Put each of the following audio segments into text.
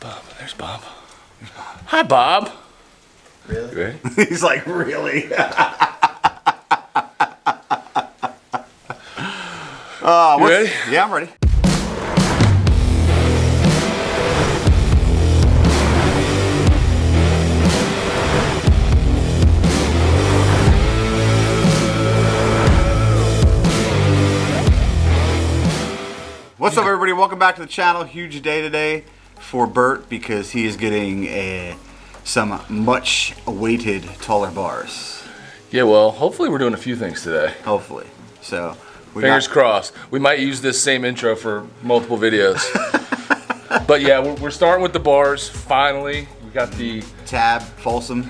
Bob. There's Bob. Hi, Bob. Really? You ready? He's like, really? You ready? Yeah, I'm ready. What's up, everybody? Welcome back to the channel. Huge day today for Bert because he is getting some much awaited taller bars. Yeah, well, hopefully we're doing a few things today. Hopefully. So, Fingers crossed. We might use this same intro for multiple videos. But yeah, we're starting with the bars. Finally, we got the Tab Folsom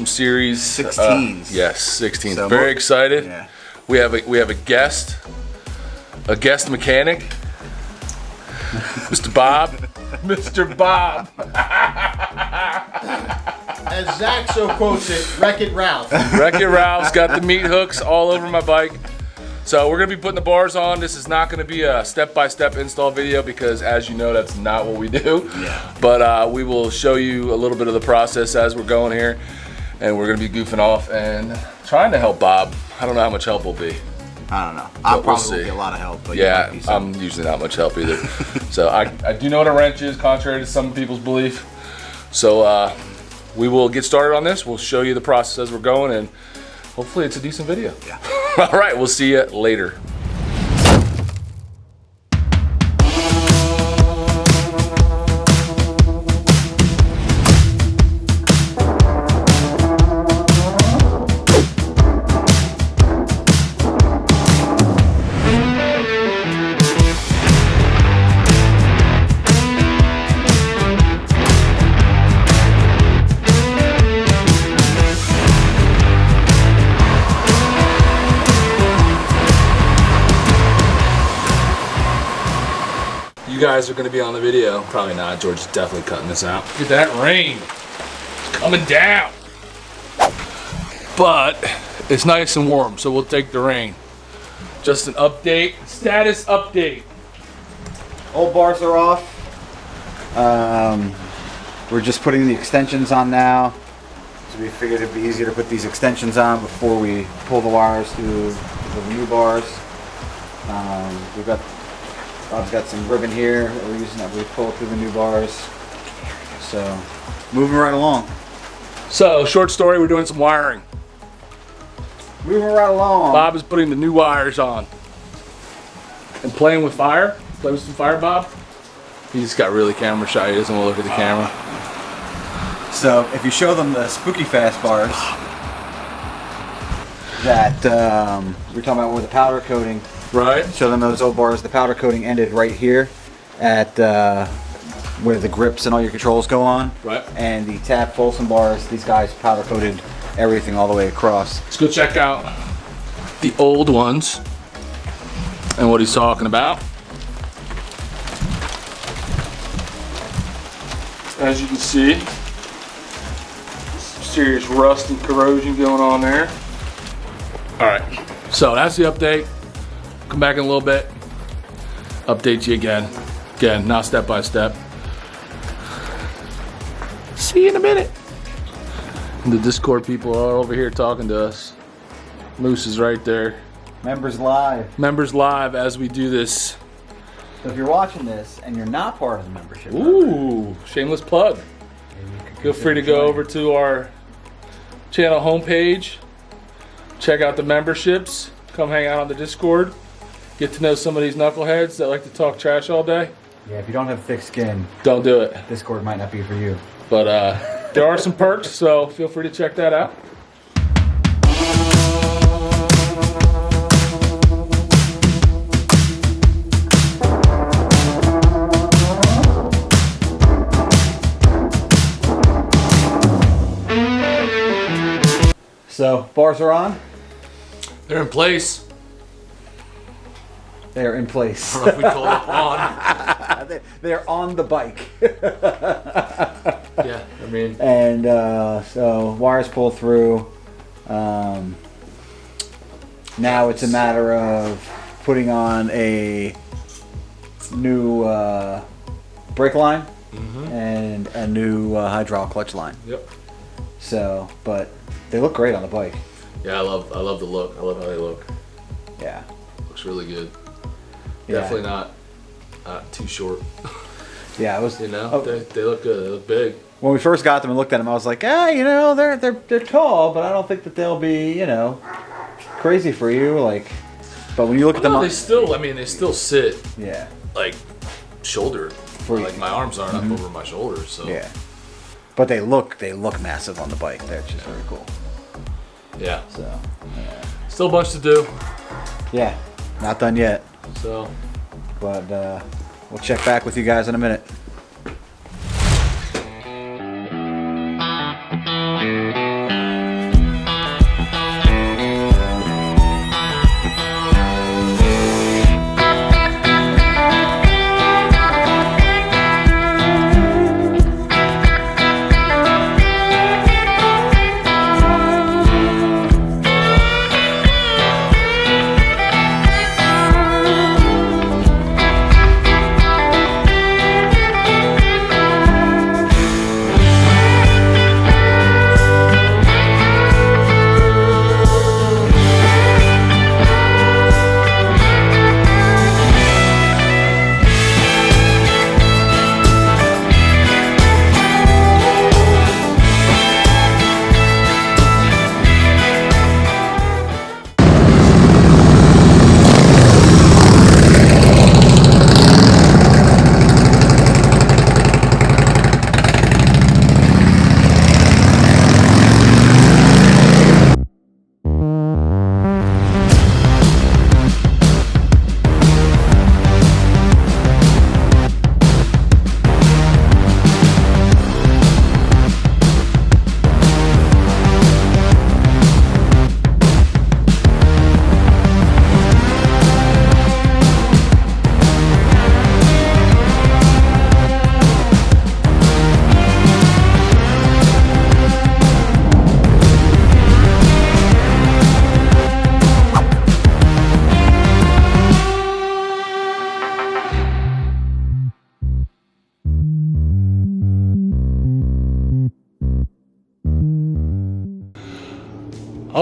series 16s. Yes, 16s. So Very excited. Yeah. We have a guest mechanic, Mr. Bob. Mr. Bob. As Zach so quotes it, Wreck-It Ralph. Wreck-It Ralph's got the meat hooks all over my bike. So we're gonna be putting the bars on. This is not gonna be a step-by-step install video because, as you know, that's not what we do. Yeah. But we will show you a little bit of the process as we're going here, and we're gonna be goofing off and trying to help Bob. I don't know how much help will be. I don't know. I'll we'll probably see. get a lot of help. But Yeah, you might be some. I'm usually not much help either. So I do know what a wrench is, contrary to some people's belief. So we will get started on this. We'll show you the process as we're going, and hopefully it's a decent video. Yeah. All right, we'll see you later. You guys are going to be on the video. Probably not. George is definitely cutting this out. Look at that rain. It's coming down. But it's nice and warm, so we'll take the rain. Just an update. Status update. Old bars are off. We're just putting the extensions on now. So we figured it'd be easier to put these extensions on before we pull the wires to the new bars. Bob's got some ribbon here that we're using that we pull through the new bars. So, moving right along. So, short story, we're doing some wiring. Moving right along. Bob is putting the new wires on. And playing with fire. Play with some fire, Bob. He just got really camera shy. He doesn't want to look at the camera. So, if you show them the Spooky Fast bars that we're talking about with the powder coating. Right. Show them those old bars. The powder coating ended right here at where the grips and all your controls go on. Right. And the Tab Folsom bars, these guys powder coated everything all the way across. Let's go check out the old ones and what he's talking about. As you can see, some serious rust and corrosion going on there. All right, so that's the update. Come back in a little bit, update you again. Again, not step by step. See you in a minute. The Discord people are over here talking to us. Moose is right there. Members Live. Members live as we do this. So if you're watching this and you're not part of the membership, Ooh, shameless plug. Feel free to go over to our channel homepage, check out the memberships, come hang out on the Discord, get to know some of these knuckleheads that like to talk trash all day. Yeah, if you don't have thick skin, Don't do it. Discord might not be for you. But there are some perks, so feel free to check that out. So, bars are on. They're in place. They're in place. I don't know if we call it on. They're on the bike. Yeah, I mean. And so wires pull through. Now it's a matter of putting on a new brake line and a new hydraulic clutch line. Yep. So, but they look great on the bike. Yeah, I love the look. I love how they look. Yeah. Looks really good. Yeah. Definitely not too short. Yeah, it was. They look good. They look big. When we first got them and looked at them, I was like, they're tall, but I don't think that they'll be, crazy for you. Like, but when you look at them, they still sit yeah, like shoulder. For Like my arms aren't up over my shoulders. So yeah. But they look massive on the bike. They're just very cool. yeah. So, yeah. Still a bunch to do. Yeah, not done yet. So, but we'll check back with you guys in a minute.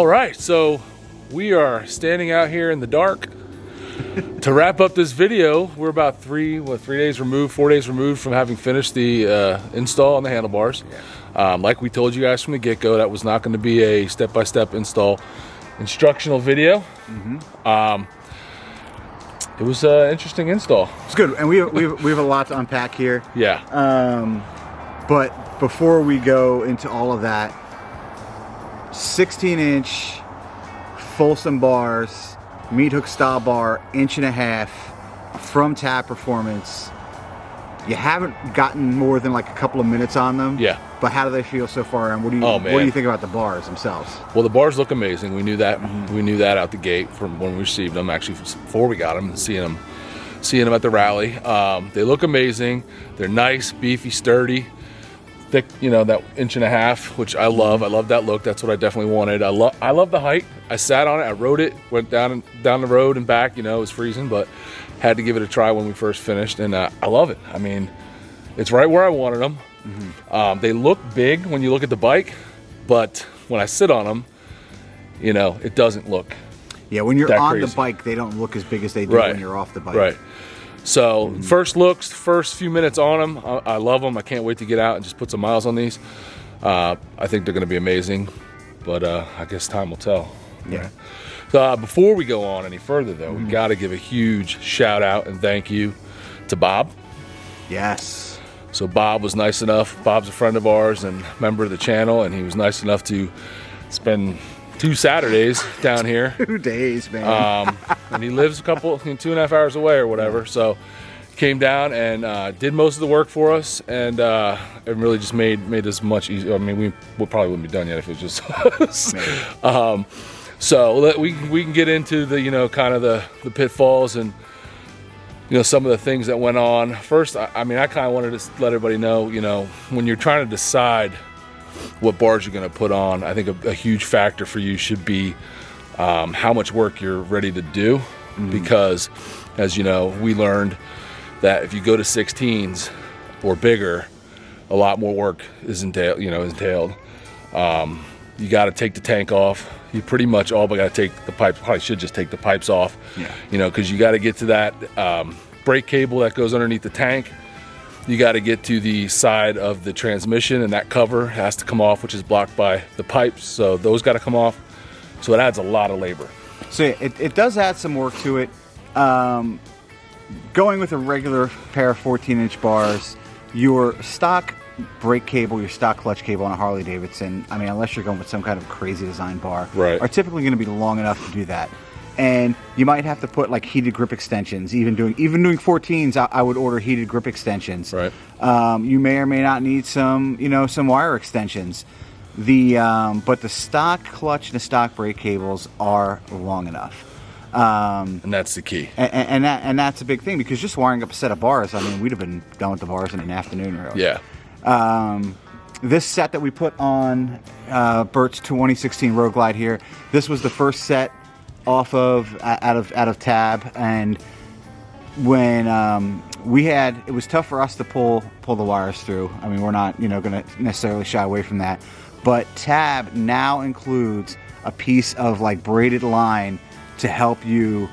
all right, so we are standing out here in the dark to wrap up this video. We're about 4 days removed from having finished the install on the handlebars. Yeah. Like we told you guys from the get-go, that was not going to be a step-by-step install instructional video. It was an interesting install. It's good, and we have a lot to unpack here. Yeah. But before we go into all of that, 16-inch Folsom bars, meat hook style bar, 1.5 inch from Tab Performance. You haven't gotten more than like a couple of minutes on them. Yeah. But how do they feel so far? And what do you think about the bars themselves? Well, the bars look amazing. We knew that. We knew that out the gate from when we received them. Actually, before we got them and seeing them at the rally. They look amazing. They're nice, beefy, sturdy, thick. That 1.5 inch, which I love. I love that look. That's what I definitely wanted. I love the height. I sat on it. I rode it. Went down the road and back. It was freezing, but had to give it a try when we first finished, and I love it. I mean, it's right where I wanted them. They look big when you look at the bike, but when I sit on them, it doesn't look. Yeah, when you're on crazy. the bike, they don't look as big as they do when you're off the bike. Right. So first looks, first few minutes on them, I love them. I can't wait to get out and just put some miles on these. I think they're going to be amazing, but I guess time will tell. Yeah. So before we go on any further, though, we got to give a huge shout out and thank you to Bob. Yes. So Bob was nice enough. Bob's a friend of ours and member of the channel, and he was nice enough to spend 2 Saturdays down here. 2 days, man. And he lives 2.5 hours away or whatever. So came down and did most of the work for us, and it really just made this much easier. I mean, we probably wouldn't be done yet if it was just us. So we can get into the kind of the pitfalls and some of the things that went on. First, I kind of wanted to let everybody know, when you're trying to decide what bars you're going to put on, I think a huge factor for you should be how much work you're ready to do. Because, as you know, we learned that if you go to 16s, or bigger, a lot more work is entailed. You got to take the tank off. You pretty much all but got to take the pipes. Probably should just take the pipes off. Yeah. Because you got to get to that brake cable that goes underneath the tank. You got to get to the side of the transmission, and that cover has to come off, which is blocked by the pipes. So those got to come off. So it adds a lot of labor. So yeah, it does add some work to it. Going with a regular pair of 14-inch bars, your stock brake cable, your stock clutch cable on a Harley Davidson, I mean, unless you're going with some kind of crazy design bar, right, are typically going to be long enough to do that. And you might have to put like heated grip extensions. Even doing 14s, I would order heated grip extensions. Right. You may or may not need some wire extensions. But the stock clutch and the stock brake cables are long enough. And that's the key. And that's a big thing, because just wiring up a set of bars, I mean, we'd have been done with the bars in an afternoon, really. Yeah. This set that we put on Bert's 2016 Road Glide here, this was the first set out of tab, and when it was tough for us to pull the wires through. I mean, we're not going to necessarily shy away from that, but tab now includes a piece of like braided line to help you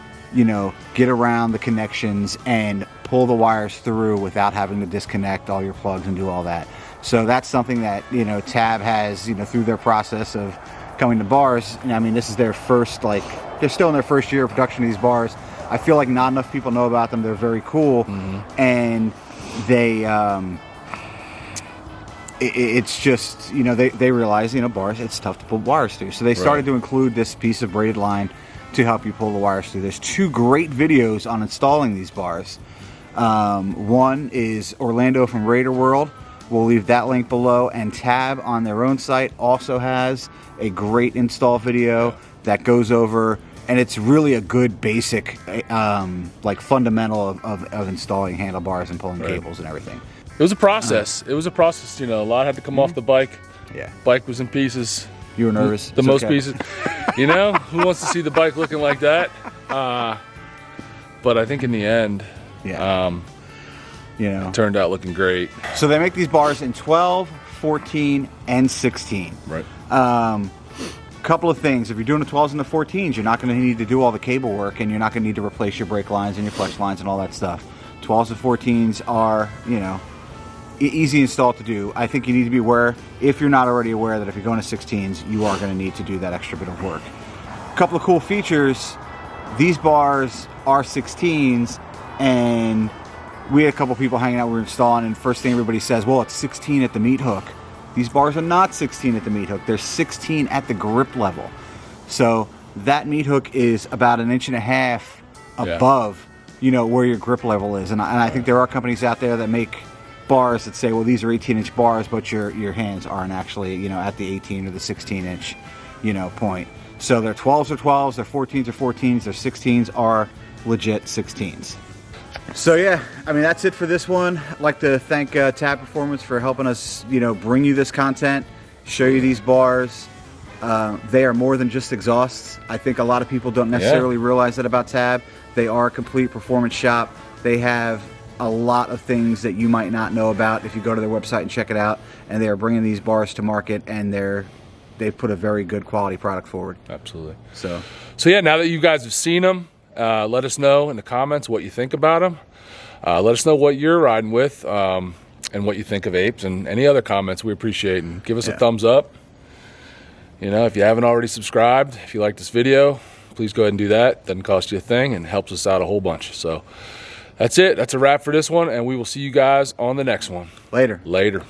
get around the connections and pull the wires through without having to disconnect all your plugs and do all that. So that's something that tab has through their process of coming to bars. I mean, this is their first, they're still in their first year of production of these bars. I feel like not enough people know about them. They're very cool, and they it's just they realize bars, it's tough to pull wires through. So they started to include this piece of braided line to help you pull the wires through. There's 2 great videos on installing these bars. One is Orlando from Raider World. We'll leave that link below, and Tab on their own site also has a great install video that goes over, and it's really a good basic fundamental of installing handlebars and pulling cables and everything. It was a process. A lot had to come off the bike. Yeah. Bike was in pieces. You were nervous? The most pieces. Who wants to see the bike looking like that? But I think in the end, it turned out looking great. So they make these bars in 12, 14, and 16. Right. Couple of things. If you're doing the 12s and the 14s, you're not going to need to do all the cable work, and you're not going to need to replace your brake lines and your clutch lines and all that stuff. 12s and 14s are, easy install to do. I think you need to be aware, if you're not already aware, that if you're going to 16s, you are going to need to do that extra bit of work. A couple of cool features. These bars are 16s, and we had a couple people hanging out, we were installing, and first thing everybody says, well, it's 16 at the meat hook. These bars are not 16 at the meat hook. They're 16 at the grip level. So that meat hook is about 1.5 inches above, where your grip level is. And I think there are companies out there that make bars that say, well, these are 18-inch bars, but your hands aren't actually, at the 18 or the 16-inch, point. So their 12s are 12s, their 14s are 14s, their 16s are legit 16s. So yeah, I mean, that's it for this one. I'd like to thank Tab Performance for helping us, bring you this content, show you these bars. They are more than just exhausts. I think a lot of people don't necessarily realize that about Tab. They are a complete performance shop. They have a lot of things that you might not know about if you go to their website and check it out. And they are bringing these bars to market, and they put a very good quality product forward. Absolutely. So yeah, now that you guys have seen them, let us know in the comments what you think about them. Let us know what you're riding with, and what you think of apes, and any other comments we appreciate. And give us a thumbs up. If you haven't already subscribed, if you like this video, please go ahead and do that. Doesn't cost you a thing and helps us out a whole bunch. So that's it. That's a wrap for this one, and we will see you guys on the next one. Later.